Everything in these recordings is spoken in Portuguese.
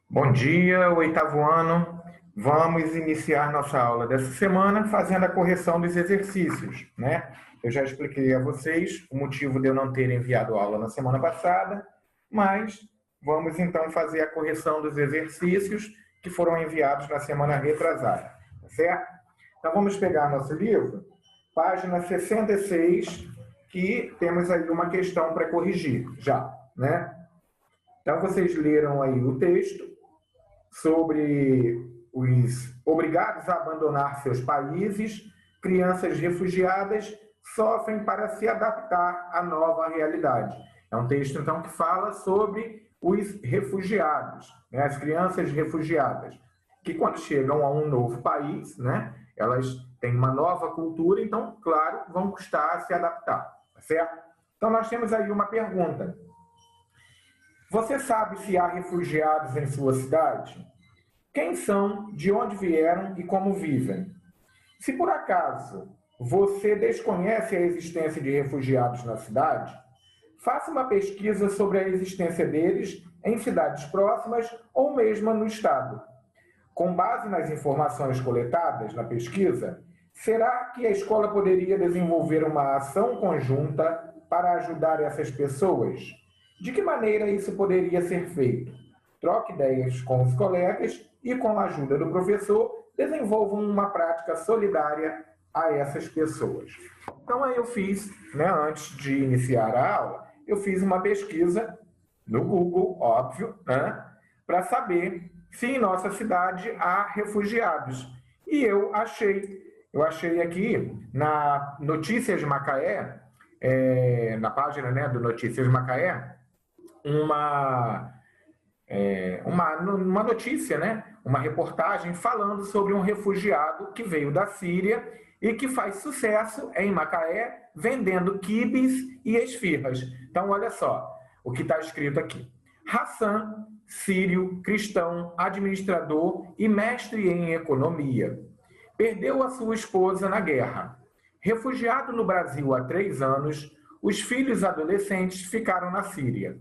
Bom dia, oitavo ano. Vamos iniciar nossa aula dessa semana fazendo a correção dos exercícios, né? Eu já expliquei a vocês o motivo de eu não ter enviado aula na semana passada, mas vamos então fazer a correção dos exercícios que foram enviados na semana retrasada, tá certo? Então vamos pegar nosso livro, página 66, que temos aí uma questão para corrigir já, né? Então vocês leram aí o texto sobre os obrigados a abandonar seus países, crianças refugiadas sofrem para se adaptar à nova realidade. É um texto, então, que fala sobre os refugiados, né, as crianças refugiadas, que quando chegam a um novo país, né, elas têm uma nova cultura, então, claro, vão custar a se adaptar, tá certo? Então, nós temos aí uma pergunta. Você sabe se há refugiados em sua cidade? Quem são, de onde vieram e como vivem? Se por acaso você desconhece a existência de refugiados na cidade, faça uma pesquisa sobre a existência deles em cidades próximas ou mesmo no estado. Com base nas informações coletadas na pesquisa, será que a escola poderia desenvolver uma ação conjunta para ajudar essas pessoas? De que maneira isso poderia ser feito? Troque ideias com os colegas e, com a ajuda do professor, desenvolvam uma prática solidária a essas pessoas. Então, aí eu fiz, né, antes de iniciar a aula, eu fiz uma pesquisa no Google, óbvio, né, para saber se em nossa cidade há refugiados. E eu achei aqui na Notícias de Macaé, na página, né, do Notícias de Macaé, uma notícia, né? Uma reportagem falando sobre um refugiado que veio da Síria e que faz sucesso em Macaé vendendo quibes e esfirras. Então, olha só o que está escrito aqui. Hassan, sírio, cristão, administrador e mestre em economia. Perdeu a sua esposa na guerra. Refugiado no Brasil há 3 anos, os filhos adolescentes ficaram na Síria.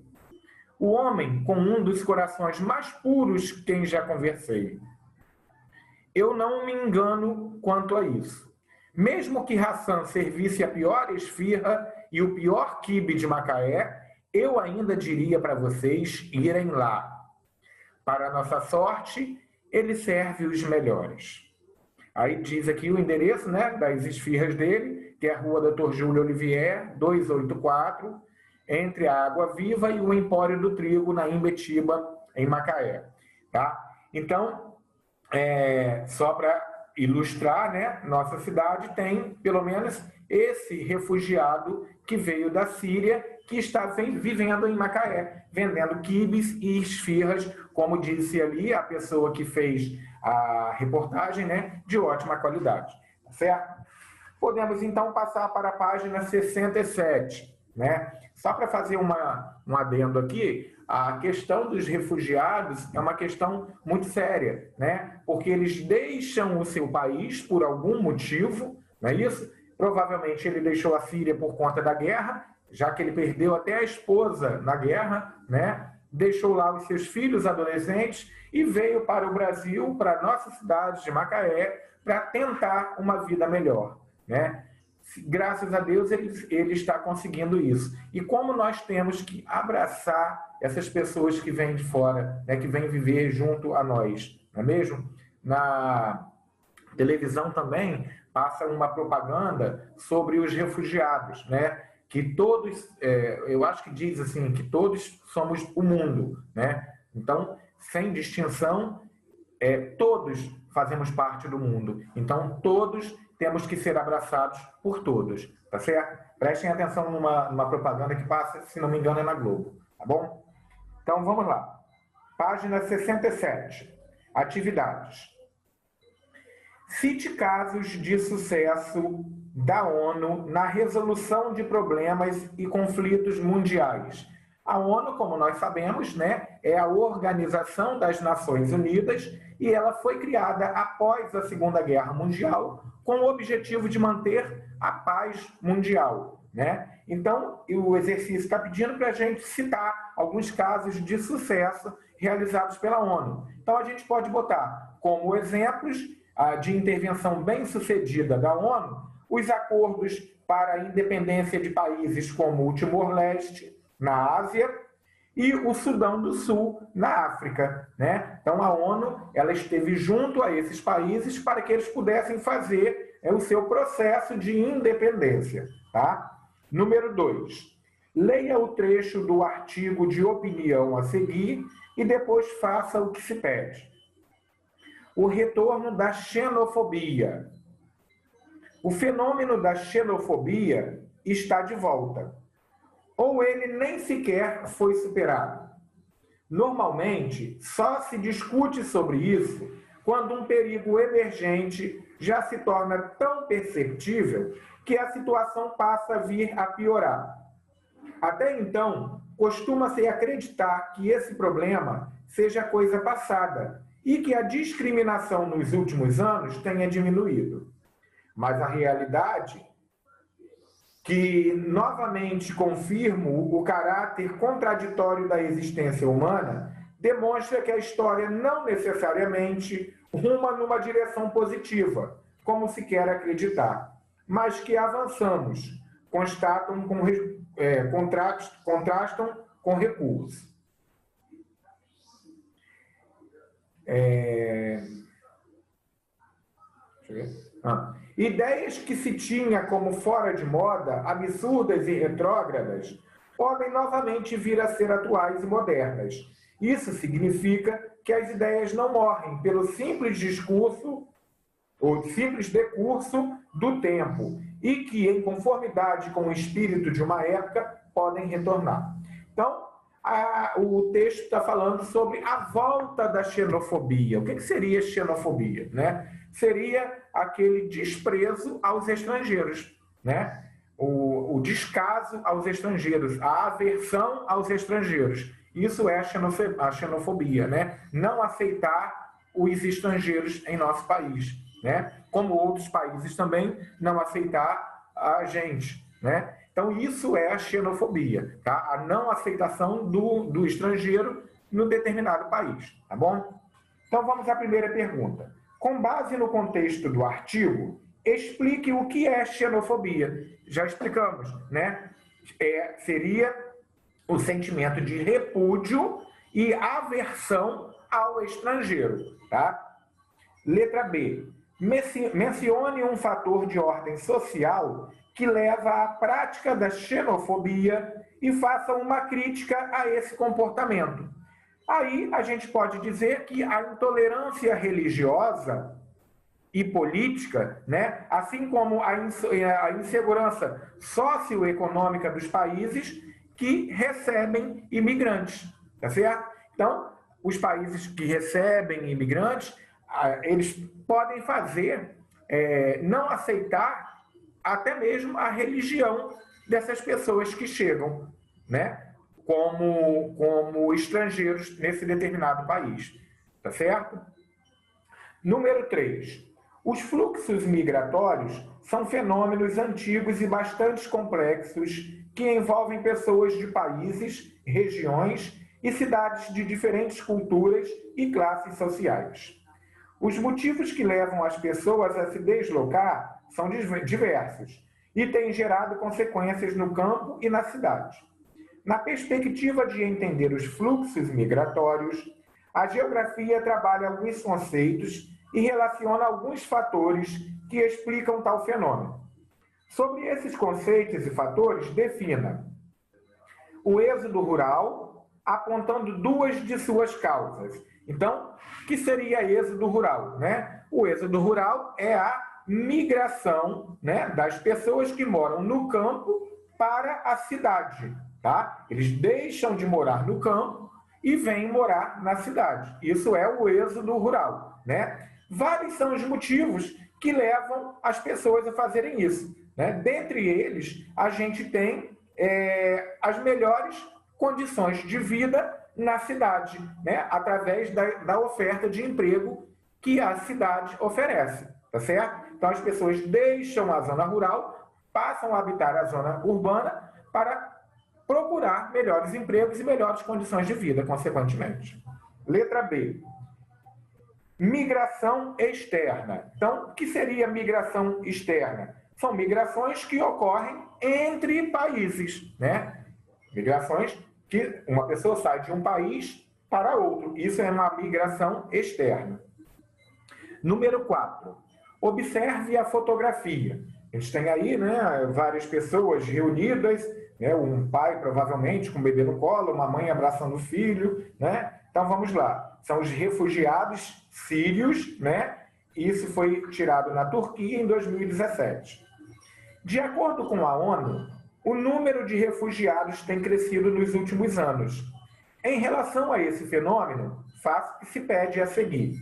O homem com um dos corações mais puros que quem já conversei. Eu não me engano quanto a isso. Mesmo que Hassan servisse a pior esfirra e o pior quibe de Macaé, eu ainda diria para vocês irem lá. Para nossa sorte, ele serve os melhores. Aí diz aqui o endereço, né, das esfirras dele, que é a Rua Dr. Júlio Olivier, 284, entre a Água Viva e o Empório do Trigo, na Imbetiba, em Macaé. Tá? Então, só para ilustrar, né, nossa cidade tem, pelo menos, esse refugiado que veio da Síria, que está vivendo em Macaé, vendendo quibes e esfirras, como disse ali a pessoa que fez a reportagem, né, de ótima qualidade. Certo? Podemos, então, passar para a página 67. Né? Só para fazer um adendo aqui, a questão dos refugiados é uma questão muito séria, né? Porque eles deixam o seu país por algum motivo, não é isso? Provavelmente ele deixou a Síria por conta da guerra, já que ele perdeu até a esposa na guerra, né? Deixou lá os seus filhos adolescentes e veio para o Brasil, para a nossa cidade de Macaé, para tentar uma vida melhor, né? Graças a Deus ele está conseguindo isso. E como nós temos que abraçar essas pessoas que vêm de fora, né, que vêm viver junto a nós, não é mesmo? Na televisão também passa uma propaganda sobre os refugiados, né? Que todos, eu acho que diz assim, que todos somos o mundo, né? Então, sem distinção, todos fazemos parte do mundo. Então, todos temos que ser abraçados por todos, tá certo? Prestem atenção numa propaganda que passa, se não me engano, é na Globo, tá bom? Então, vamos lá. Página 67. Atividades. Cite casos de sucesso da ONU na resolução de problemas e conflitos mundiais. A ONU, como nós sabemos, né, é a Organização das Nações Unidas e ela foi criada após a Segunda Guerra Mundial com o objetivo de manter a paz mundial. né? Então, o exercício está pedindo para a gente citar alguns casos de sucesso realizados pela ONU. Então, a gente pode botar como exemplos de intervenção bem-sucedida da ONU os acordos para a independência de países como o Timor-Leste, na Ásia, e o Sudão do Sul, na África, né? Então, a ONU ela esteve junto a esses países para que eles pudessem fazer o seu processo de independência, tá? Número 2. Leia o trecho do artigo de opinião a seguir e depois faça o que se pede. O retorno da xenofobia. O fenômeno da xenofobia está de volta, ou ele nem sequer foi superado. Normalmente, só se discute sobre isso quando um perigo emergente já se torna tão perceptível que a situação passa a vir a piorar. Até então, costuma-se acreditar que esse problema seja coisa passada e que a discriminação nos últimos anos tenha diminuído. Mas a realidade, que novamente confirma o caráter contraditório da existência humana, demonstra que a história não necessariamente ruma numa direção positiva, como se quer acreditar, mas que avançamos, contrastam com recuos. Ideias que se tinha como fora de moda, absurdas e retrógradas, podem novamente vir a ser atuais e modernas. Isso significa que as ideias não morrem pelo simples discurso ou simples decurso do tempo e que, em conformidade com o espírito de uma época, podem retornar. Então, o texto está falando sobre a volta da xenofobia. O que seria xenofobia, né? Seria aquele desprezo aos estrangeiros, né? O descaso aos estrangeiros, a aversão aos estrangeiros. Isso é a xenofobia, né? Não aceitar os estrangeiros em nosso país, né? Como outros países também não aceitar a gente, né? Então, isso é a xenofobia, tá? A não aceitação do estrangeiro no determinado país, tá bom? Então, vamos à primeira pergunta. Com base no contexto do artigo, explique o que é xenofobia. Já explicamos, né? Seria o sentimento de repúdio e aversão ao estrangeiro, tá? Letra B. Mencione um fator de ordem social que leva à prática da xenofobia e faça uma crítica a esse comportamento. Aí a gente pode dizer que a intolerância religiosa e política, né, assim como a insegurança socioeconômica dos países que recebem imigrantes, tá certo? Então, os países que recebem imigrantes, eles podem fazer, não aceitar até mesmo a religião dessas pessoas que chegam, né, como estrangeiros nesse determinado país, tá certo? Número 3. Os fluxos migratórios são fenômenos antigos e bastante complexos que envolvem pessoas de países, regiões e cidades de diferentes culturas e classes sociais. Os motivos que levam as pessoas a se deslocar são diversos e têm gerado consequências no campo e na cidade. Na perspectiva de entender os fluxos migratórios, a geografia trabalha alguns conceitos e relaciona alguns fatores que explicam tal fenômeno. Sobre esses conceitos e fatores, defina o êxodo rural, apontando duas de suas causas. Então, o que seria êxodo rural, né? O êxodo rural é a migração, né, das pessoas que moram no campo para a cidade, tá? Eles deixam de morar no campo e vêm morar na cidade. Isso é o êxodo rural, né? Vários são os motivos que levam as pessoas a fazerem isso, né? Dentre eles, a gente tem as melhores condições de vida na cidade, né? Através da oferta de emprego que a cidade oferece, tá certo? Então, as pessoas deixam a zona rural passam a habitar a zona urbana para procurar melhores empregos e melhores condições de vida, consequentemente. Letra B. Migração externa. Então, o que seria migração externa? São migrações que ocorrem entre países, né? Migrações que uma pessoa sai de um país para outro. Isso é uma migração externa. Número 4. Observe a fotografia. A gente tem aí, né, várias pessoas reunidas, né, um pai provavelmente com o bebê no colo, uma mãe abraçando o filho, né? Então vamos lá. São os refugiados sírios, né? Isso foi tirado na Turquia em 2017. De acordo com a ONU, o número de refugiados tem crescido nos últimos anos. Em relação a esse fenômeno, faça o que se pede a seguir.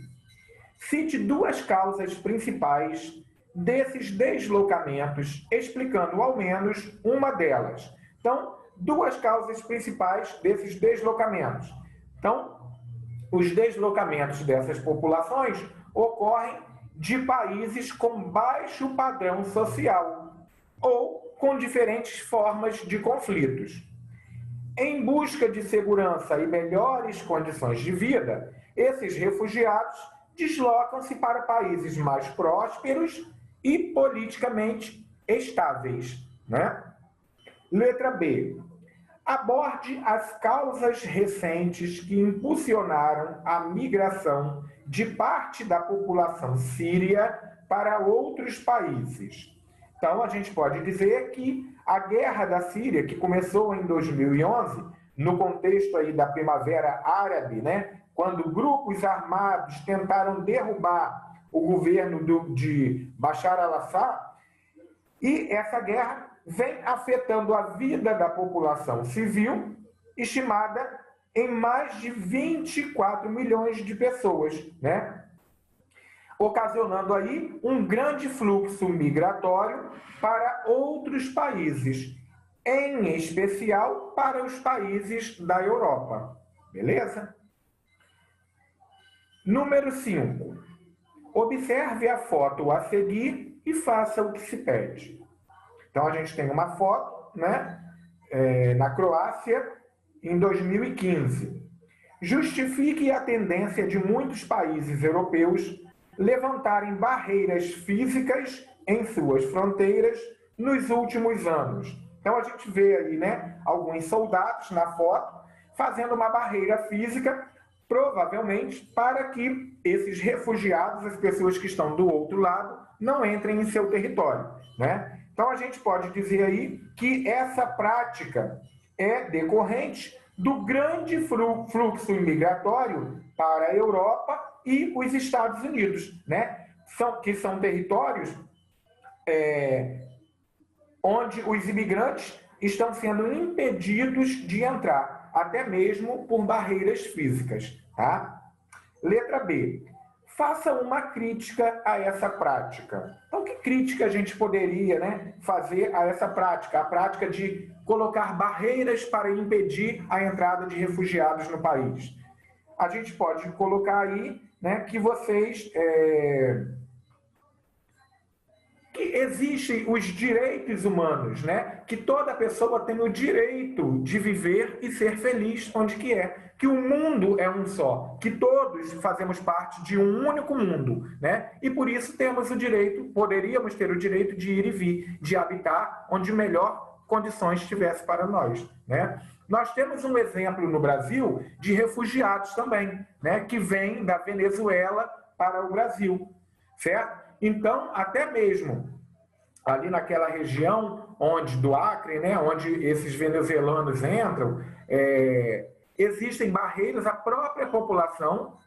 Cite duas causas principais desses deslocamentos, explicando ao menos uma delas. Então, duas causas principais desses deslocamentos. Então, os deslocamentos dessas populações ocorrem de países com baixo padrão social ou com diferentes formas de conflitos. Em busca de segurança e melhores condições de vida, esses refugiados deslocam-se para países mais prósperos e politicamente estáveis, né? Letra B. Aborde as causas recentes que impulsionaram a migração de parte da população síria para outros países. Então, a gente pode dizer que a guerra da Síria, que começou em 2011, no contexto aí da Primavera Árabe, né, quando grupos armados tentaram derrubar o governo de Bashar al-Assad, e essa guerra vem afetando a vida da população civil, estimada em mais de 24 milhões de pessoas, né? Ocasionando aí um grande fluxo migratório para outros países, em especial para os países da Europa. Beleza? Número 5. Observe a foto a seguir e faça o que se pede. Então, a gente tem uma foto, né, na Croácia, em 2015. Justifique a tendência de muitos países europeus levantarem barreiras físicas em suas fronteiras nos últimos anos. Então, a gente vê aí, né, alguns soldados na foto fazendo uma barreira física, provavelmente para que esses refugiados, as pessoas que estão do outro lado, não entrem em seu território, né? Então, a gente pode dizer aí que essa prática é decorrente do grande fluxo imigratório para a Europa e os Estados Unidos, né? Que são territórios onde os imigrantes estão sendo impedidos de entrar, até mesmo por barreiras físicas, tá? Letra B. Faça uma crítica a essa prática. Então, que crítica a gente poderia, né, fazer a essa prática? A prática de colocar barreiras para impedir a entrada de refugiados no país. A gente pode colocar aí, né, que vocês... que existem os direitos humanos, né? Que toda pessoa tem o direito de viver e ser feliz onde que é. Que o mundo é um só, que todos fazemos parte de um único mundo, né? E por isso temos o direito, poderíamos ter o direito de ir e vir, de habitar onde melhor condições tivesse para nós, né? Nós temos um exemplo no Brasil de refugiados também, né? Que vêm da Venezuela para o Brasil, certo? Então, até mesmo ali naquela região do Acre, né, onde esses venezuelanos entram, existem barreiras, a própria população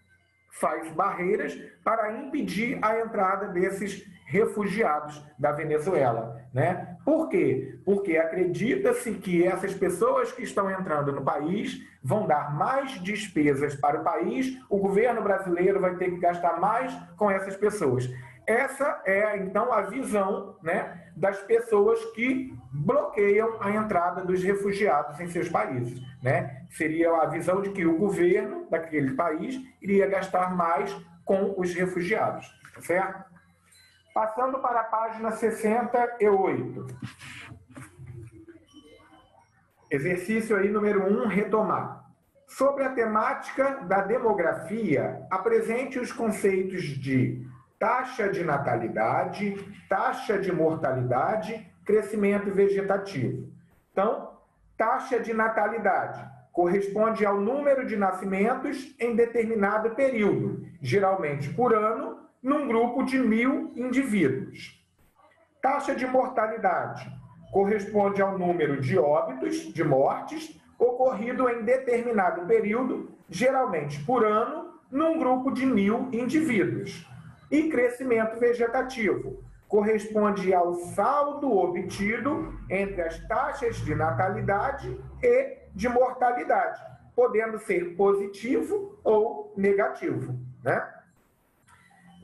faz barreiras para impedir a entrada desses refugiados da Venezuela, né? Por quê? Porque acredita-se que essas pessoas que estão entrando no país vão dar mais despesas para o país, o governo brasileiro vai ter que gastar mais com essas pessoas. Essa é, então, a visão, né, das pessoas que bloqueiam a entrada dos refugiados em seus países, né? Seria a visão de que o governo daquele país iria gastar mais com os refugiados, certo? Passando para a página 68. Exercício aí número 1, retomar. Sobre a temática da demografia, apresente os conceitos de taxa de natalidade, taxa de mortalidade, crescimento vegetativo. Então, taxa de natalidade corresponde ao número de nascimentos em determinado período, geralmente por ano, num grupo de 1.000 indivíduos. Taxa de mortalidade corresponde ao número de óbitos, de mortes, ocorrido em determinado período, geralmente por ano, num grupo de 1.000 indivíduos. E crescimento vegetativo corresponde ao saldo obtido entre as taxas de natalidade e de mortalidade, podendo ser positivo ou negativo, né?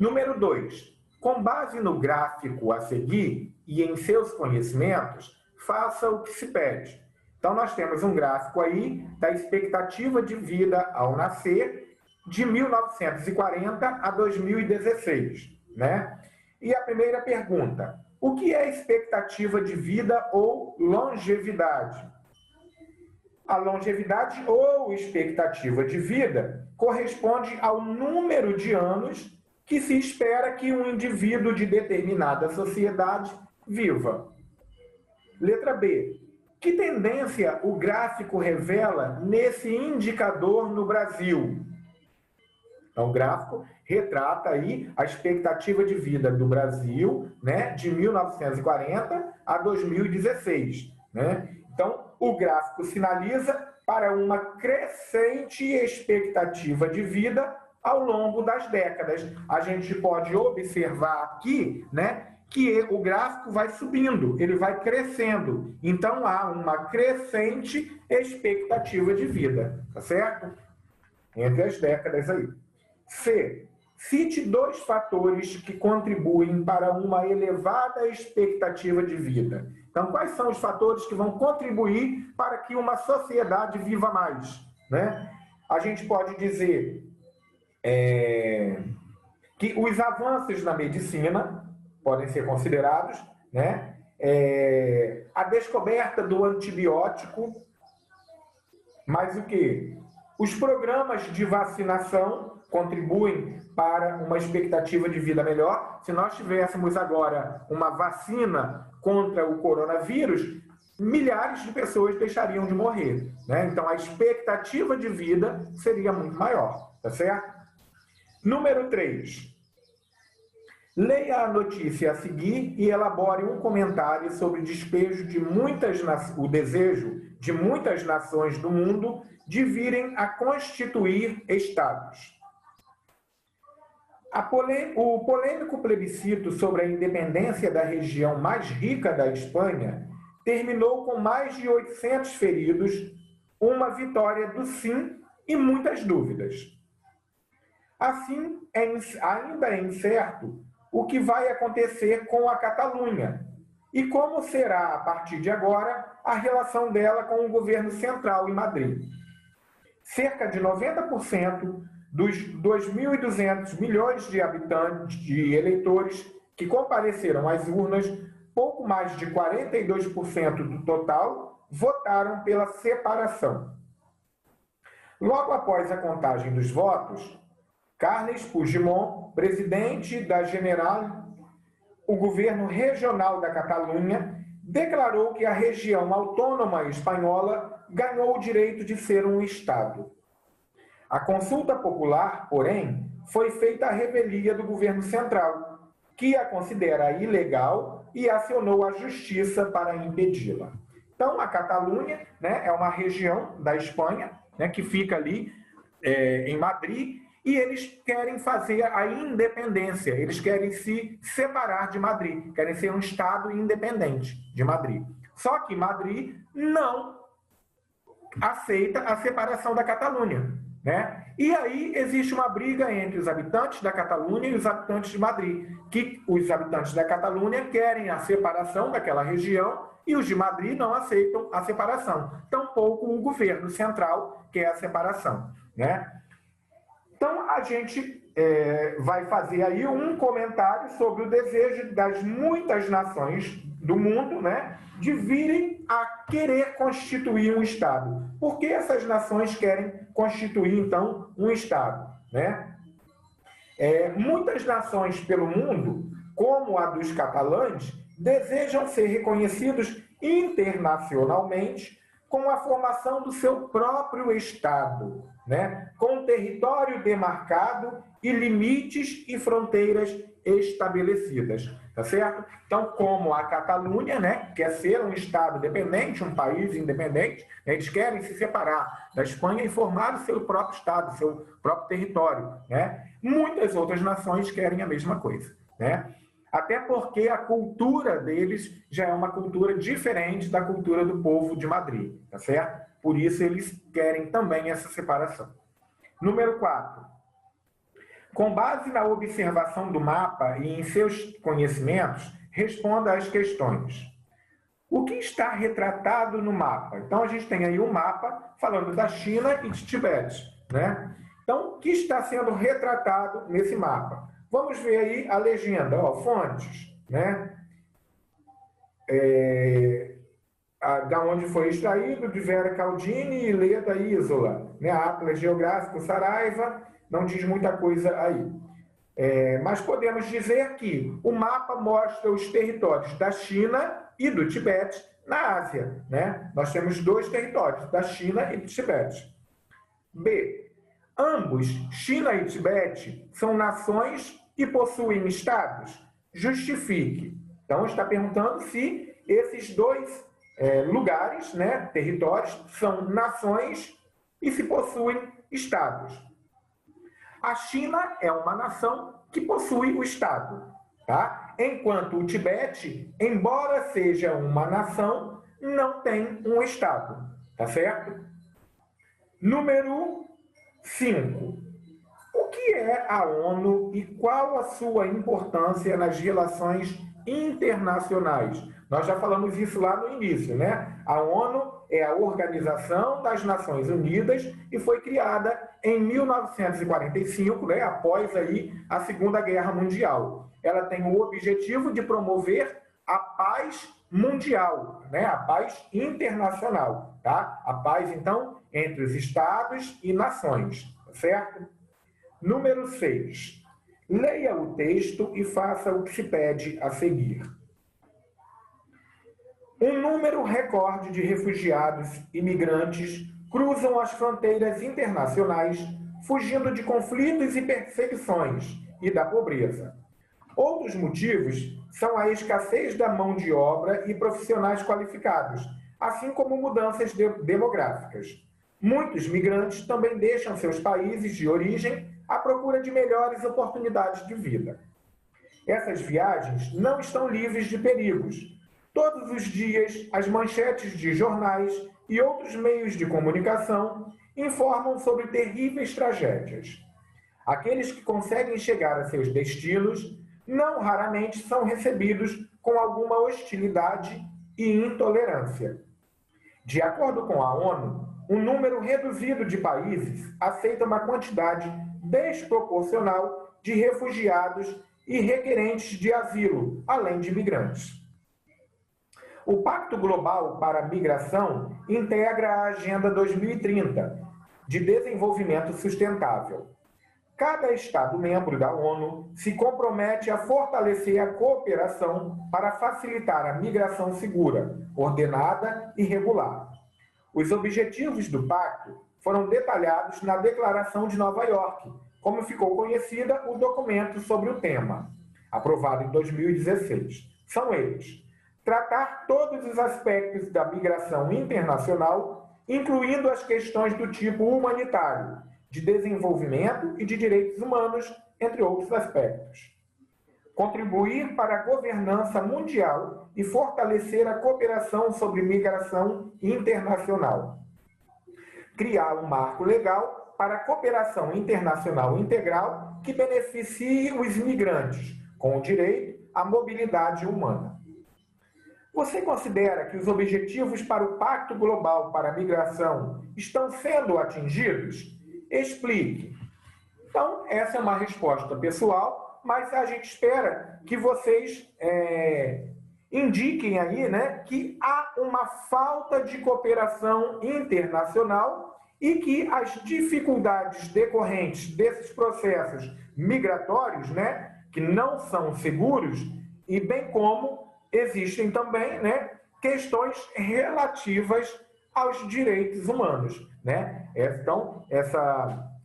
Número 2. Com base no gráfico a seguir e em seus conhecimentos, faça o que se pede. Então, nós temos um gráfico aí da expectativa de vida ao nascer de 1940 a 2016, né? E a primeira pergunta: o que é expectativa de vida ou longevidade? A longevidade ou expectativa de vida corresponde ao número de anos que se espera que um indivíduo de determinada sociedade viva. Letra B. Que tendência o gráfico revela nesse indicador no Brasil? Então, o gráfico retrata aí a expectativa de vida do Brasil, né, de 1940 a 2016, né? Então, o gráfico sinaliza para uma crescente expectativa de vida ao longo das décadas. A gente pode observar aqui, né, que o gráfico vai subindo, ele vai crescendo. Então, há uma crescente expectativa de vida, tá certo? Entre as décadas aí. C. Cite 2 fatores que contribuem para uma elevada expectativa de vida. Então, quais são os fatores que vão contribuir para que uma sociedade viva mais, né? A gente pode dizer que os avanços na medicina podem ser considerados, né? A descoberta do antibiótico, mais o quê? Os programas de vacinação contribuem para uma expectativa de vida melhor. Se nós tivéssemos agora uma vacina contra o coronavírus, milhares de pessoas deixariam de morrer, né? Então, a expectativa de vida seria muito maior, tá certo? Número 3. Leia a notícia a seguir e elabore um comentário sobre o desejo de muitas nações do mundo de virem a constituir estados. O polêmico plebiscito sobre a independência da região mais rica da Espanha terminou com mais de 800 feridos, uma vitória do sim e muitas dúvidas. Assim, ainda é incerto o que vai acontecer com a Catalunha e como será, a partir de agora, a relação dela com o governo central em Madrid. Cerca de 90% dos 2.200 milhões de habitantes, de eleitores que compareceram às urnas, pouco mais de 42% do total votaram pela separação. Logo após a contagem dos votos, Carles Puigdemont, presidente da General, o governo regional da Catalunha, declarou que a região autônoma espanhola ganhou o direito de ser um Estado. A consulta popular, porém, foi feita à revelia do governo central, que a considera ilegal e acionou a justiça para impedi-la. Então, a Catalunha, né, é uma região da Espanha, né, que fica ali em Madrid, e eles querem fazer a independência, eles querem se separar de Madrid, querem ser um Estado independente de Madrid. Só que Madrid não aceita a separação da Catalunha, né? E aí existe uma briga entre os habitantes da Catalunha e os habitantes de Madrid, que os habitantes da Catalunha querem a separação daquela região e os de Madrid não aceitam a separação. Tampouco o governo central quer a separação, né? Então, a gente vai fazer aí um comentário sobre o desejo das muitas nações do mundo, né, de virem a querer constituir um Estado. Por que essas nações querem constituir, então, um Estado, né? Muitas nações pelo mundo, como a dos catalães, desejam ser reconhecidos internacionalmente com a formação do seu próprio Estado, né? Com território demarcado e limites e fronteiras estabelecidas, tá certo? Então, como a Catalunha, né, quer ser um Estado independente, um país independente, né, eles querem se separar da Espanha e formar o seu próprio Estado, seu próprio território, né? Muitas outras nações querem a mesma coisa, né? Até porque a cultura deles já é uma cultura diferente da cultura do povo de Madrid, tá certo? Por isso eles querem também essa separação. Número 4. Com base na observação do mapa e em seus conhecimentos, responda às questões. O que está retratado no mapa? Então, a gente tem aí um mapa falando da China e de Tibete, né? Então, o que está sendo retratado nesse mapa? Vamos ver aí a legenda, fontes, né? Da onde foi extraído, de Vera Caldini e Leda Isola, né? Atlas Geográfico Saraiva, não diz muita coisa aí. Mas podemos dizer que o mapa mostra os territórios da China e do Tibete na Ásia, né? Nós temos 2 territórios, da China e do Tibete. B. Ambos, China e Tibete, são nações e possuem estados? Justifique. Então, está perguntando se esses 2 lugares, né, territórios, são nações e se possuem estados. A China é uma nação que possui o Estado, tá? Enquanto o Tibete, embora seja uma nação, não tem um Estado, tá certo? Número 5. O que é a ONU e qual a sua importância nas relações internacionais? Nós já falamos isso lá no início, né? A ONU é a Organização das Nações Unidas e foi criada em 1945, né, após aí a Segunda Guerra Mundial. Ela tem o objetivo de promover a paz mundial, né, a paz internacional, tá? A paz, então, entre os estados e nações, certo? Número 6. Leia o texto e faça o que se pede a seguir. Um número recorde de refugiados e migrantes cruzam as fronteiras internacionais, fugindo de conflitos e perseguições e da pobreza. Outros motivos são a escassez da mão de obra e profissionais qualificados, assim como mudanças demográficas. Muitos migrantes também deixam seus países de origem à procura de melhores oportunidades de vida. Essas viagens não estão livres de perigos. Todos os dias, as manchetes de jornais e outros meios de comunicação informam sobre terríveis tragédias. Aqueles que conseguem chegar a seus destinos não raramente são recebidos com alguma hostilidade e intolerância. De acordo com a ONU, um número reduzido de países aceita uma quantidade desproporcional de refugiados e requerentes de asilo, além de migrantes. O Pacto Global para a Migração integra a Agenda 2030 de Desenvolvimento Sustentável. Cada Estado-membro da ONU se compromete a fortalecer a cooperação para facilitar a migração segura, ordenada e regular. Os objetivos do pacto foram detalhados na Declaração de Nova York, como ficou conhecida o documento sobre o tema, aprovado em 2016. São eles: tratar todos os aspectos da migração internacional, incluindo as questões do tipo humanitário, de desenvolvimento e de direitos humanos, entre outros aspectos. Contribuir para a governança mundial e fortalecer a cooperação sobre migração internacional. Criar um marco legal para a cooperação internacional integral que beneficie os imigrantes, com o direito à mobilidade humana. Você considera que os objetivos para o Pacto Global para a Migração estão sendo atingidos? Explique. Então, essa é uma resposta pessoal, mas a gente espera que vocês indiquem aí, né, que há uma falta de cooperação internacional e que as dificuldades decorrentes desses processos migratórios, né, que não são seguros, e bem como existem também, né, questões relativas aos direitos humanos, né? Então,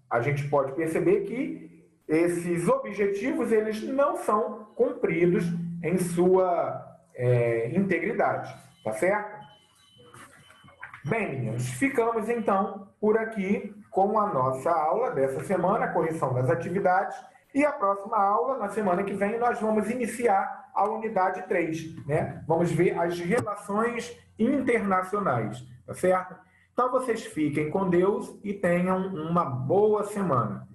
a gente pode perceber que esses objetivos eles não são cumpridos em sua integridade, tá certo? Bem, meninos, ficamos então por aqui com a nossa aula dessa semana, a correção das atividades, e a próxima aula, na semana que vem, nós vamos iniciar a unidade 3, né? Vamos ver as relações internacionais, tá certo? Então, vocês fiquem com Deus e tenham uma boa semana.